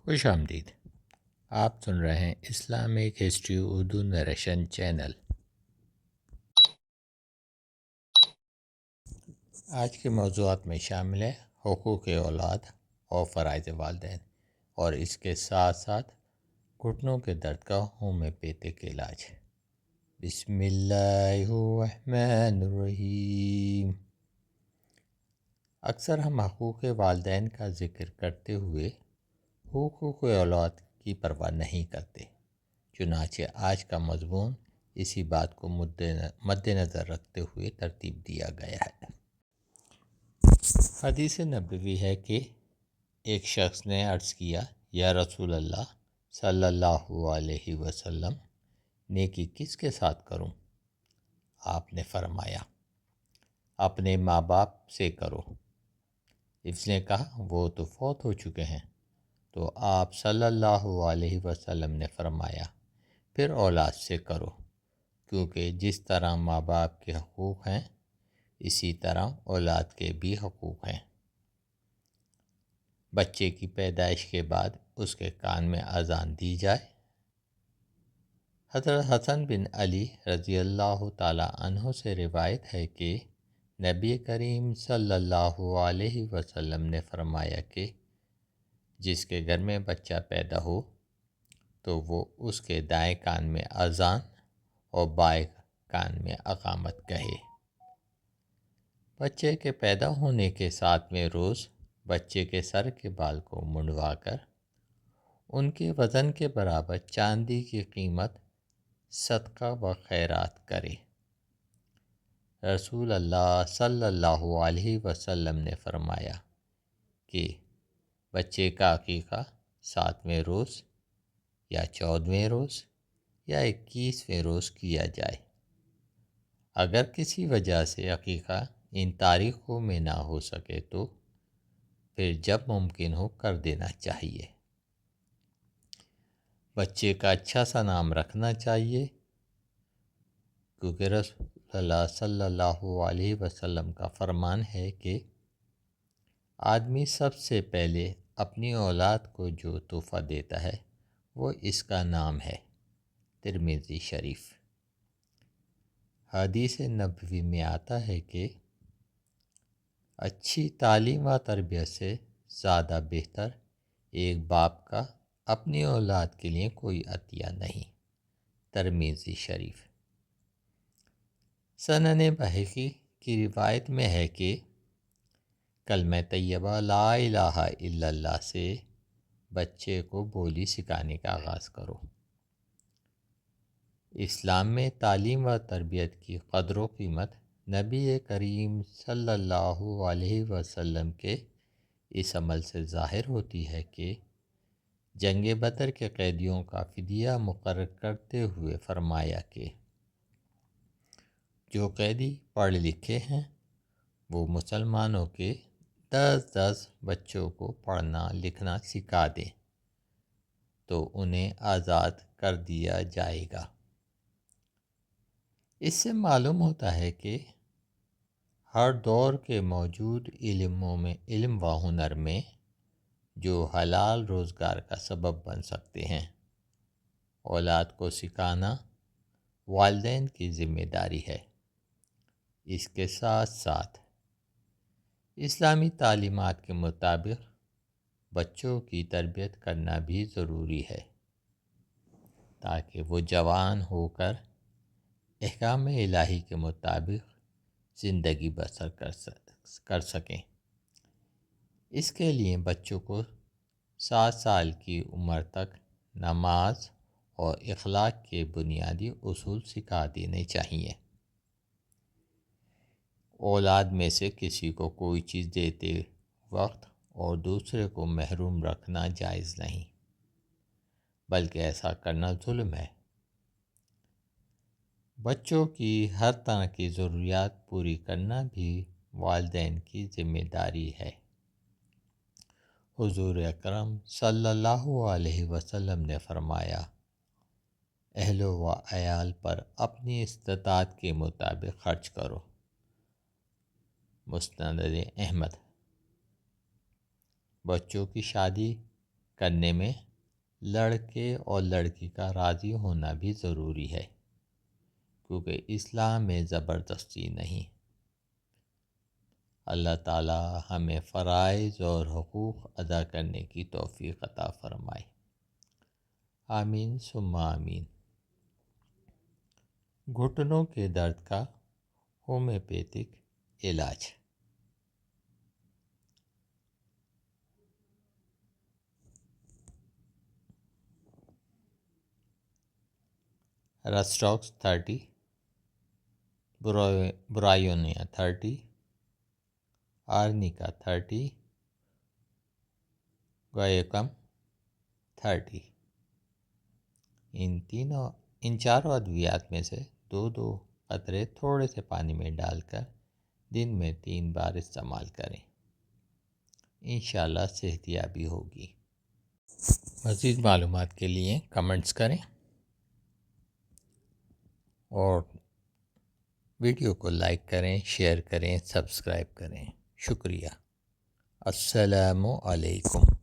خوش آمدید۔ آپ سن رہے ہیں Islamic history Urdu narration channel. آج کے موضوعات میں شامل ہے حقوق اولاد اور فرائض والدین، اور اس کے ساتھ ساتھ گھٹنوں کے درد کا ہومیوپیتھک علاج۔ بسم اللہ الرحمن الرحیم۔ اکثر ہم حقوق والدین کا ذکر کرتے ہوئے حقوق اولاد کی پرواہ نہیں کرتے، چنانچہ آج کا مضمون اسی بات کو مد نظر رکھتے ہوئے ترتیب دیا گیا ہے۔ حدیث نبوی ہے کہ ایک شخص نے عرض کیا، یا رسول اللہ صلی اللہ علیہ وسلم، نیکی کس کے ساتھ کروں؟ آپ نے فرمایا، اپنے ماں باپ سے کرو۔ اس نے کہا، وہ تو فوت ہو چکے ہیں۔ تو آپ صلی اللہ علیہ وسلم نے فرمایا، پھر اولاد سے کرو، کیونکہ جس طرح ماں باپ کے حقوق ہیں اسی طرح اولاد کے بھی حقوق ہیں۔ بچے کی پیدائش کے بعد اس کے کان میں اذان دی جائے۔ حضرت حسن بن علی رضی اللہ تعالی عنہ سے روایت ہے کہ نبی کریم صلی اللہ علیہ وسلم نے فرمایا کہ جس کے گھر میں بچہ پیدا ہو تو وہ اس کے دائیں کان میں اذان اور بائیں کان میں اقامت کہے۔ بچے کے پیدا ہونے کے 7ویں روز بچے کے سر کے بال کو منڈوا کر ان کے وزن کے برابر چاندی کی قیمت صدقہ و خیرات کرے۔ رسول اللہ صلی اللہ علیہ وسلم نے فرمایا کہ بچے کا عقیقہ 7ویں روز یا 14ویں روز یا 21ویں روز کیا جائے۔ اگر کسی وجہ سے عقیقہ ان تاریخوں میں نہ ہو سکے تو پھر جب ممکن ہو کر دینا چاہیے۔ بچے کا اچھا سا نام رکھنا چاہیے، کیونکہ رسول اللہ صلی اللہ علیہ وسلم کا فرمان ہے کہ آدمی سب سے پہلے اپنی اولاد کو جو تحفہ دیتا ہے وہ اس کا نام ہے۔ ترمذی شریف۔ حدیث نبوی میں آتا ہے کہ اچھی تعلیم و تربیت سے زیادہ بہتر ایک باپ کا اپنی اولاد کے لیے کوئی عطیہ نہیں۔ ترمذی شریف۔ سنن بہقی کی روایت میں ہے کہ کلمہ طیبہ لا الہ الا اللہ سے بچے کو بولی سکھانے کا آغاز کرو۔ اسلام میں تعلیم و تربیت کی قدر و قیمت نبی کریم صلی اللہ علیہ وسلم کے اس عمل سے ظاہر ہوتی ہے کہ جنگ بدر کے قیدیوں کا فدیہ مقرر کرتے ہوئے فرمایا کہ جو قیدی پڑھ لکھے ہیں وہ مسلمانوں کے 10 بچوں کو پڑھنا لکھنا سکھا دیں تو انہیں آزاد کر دیا جائے گا۔ اس سے معلوم ہوتا ہے کہ ہر دور کے موجود علم و ہنر میں جو حلال روزگار کا سبب بن سکتے ہیں، اولاد کو سکھانا والدین کی ذمہ داری ہے۔ اس کے ساتھ ساتھ اسلامی تعلیمات کے مطابق بچوں کی تربیت کرنا بھی ضروری ہے تاکہ وہ جوان ہو کر احکام الہی کے مطابق زندگی بسر کر سکیں۔ اس کے لیے بچوں کو 7 سال کی عمر تک نماز اور اخلاق کے بنیادی اصول سکھا دینے چاہیے۔ اولاد میں سے کسی کو کوئی چیز دیتے وقت اور دوسرے کو محروم رکھنا جائز نہیں، بلکہ ایسا کرنا ظلم ہے۔ بچوں کی ہر طرح کی ضروریات پوری کرنا بھی والدین کی ذمہ داری ہے۔ حضور اکرم صلی اللہ علیہ وسلم نے فرمایا، اہل و عیال پر اپنی استطاعت کے مطابق خرچ کرو۔ مسند احمد۔ بچوں کی شادی کرنے میں لڑکے اور لڑکی کا راضی ہونا بھی ضروری ہے، کیونکہ اسلام میں زبردستی نہیں۔ اللہ تعالی ہمیں فرائض اور حقوق ادا کرنے کی توفیق عطا فرمائے، آمین ثم آمین۔ گھٹنوں کے درد کا ہومیوپیتھک علاج۔ رسٹاکس 30، برایونیا 30، آرنیکا 30، گویکم 30۔ ان چاروں ادویات میں سے دو قطرے تھوڑے سے پانی میں ڈال کر دن میں 3 بار استعمال کریں، انشاءاللہ صحت یابی ہوگی۔ مزید معلومات کے لیے کمنٹس کریں اور ویڈیو کو لائک کریں، شیئر کریں، سبسکرائب کریں۔ شکریہ۔ السلام علیکم۔